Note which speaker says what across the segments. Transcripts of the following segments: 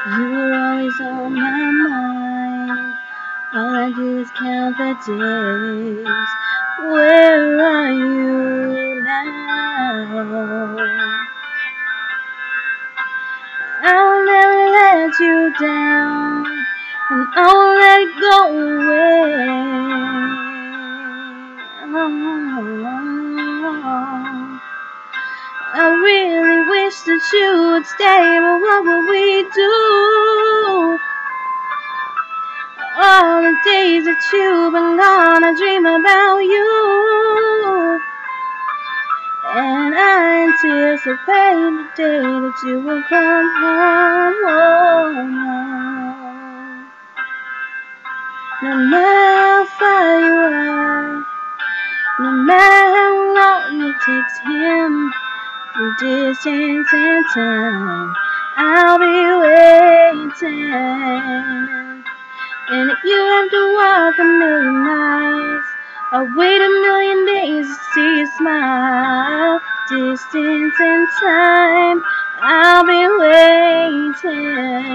Speaker 1: You're always on my mind. All I do is count the days. Where are you now? I'll never let you down, and I won't let it go away. I really wish that you would stay, but what would we do? All the days that you've been gone, I dream about you, and I anticipate the day that you will come home. No matter how far you are, no matter how long it takes him, through distance and time, I'll be waiting. And if you have to walk a million miles, I'll wait a million days to see you smile. Distance and time, I'll be waiting.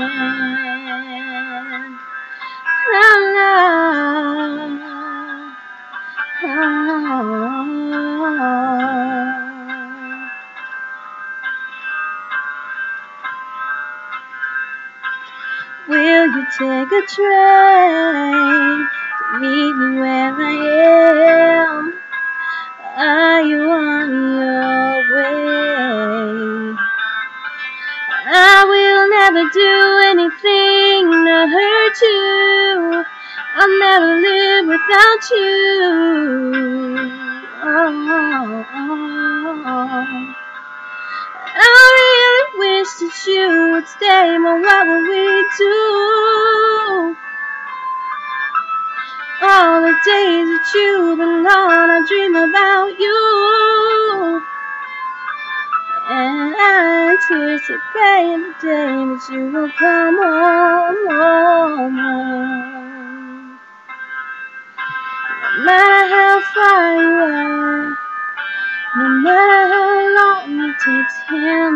Speaker 1: Will you take a train to meet me where I am? Are you on your way? I will never do anything to hurt you. I'll never live without you. I really wish that you would stay, but what would we do? All the days that you've been gone, I dream about you, and I anticipate the day that you will come home. No matter how far you are, no matter how long it takes him,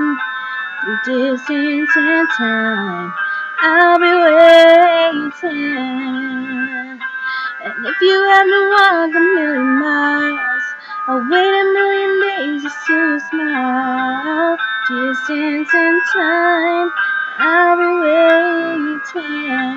Speaker 1: through distance and time, I'll be waiting. And if you have to walk a million miles, I'll wait a million days to see you smile. Distance and time, I'll be waiting.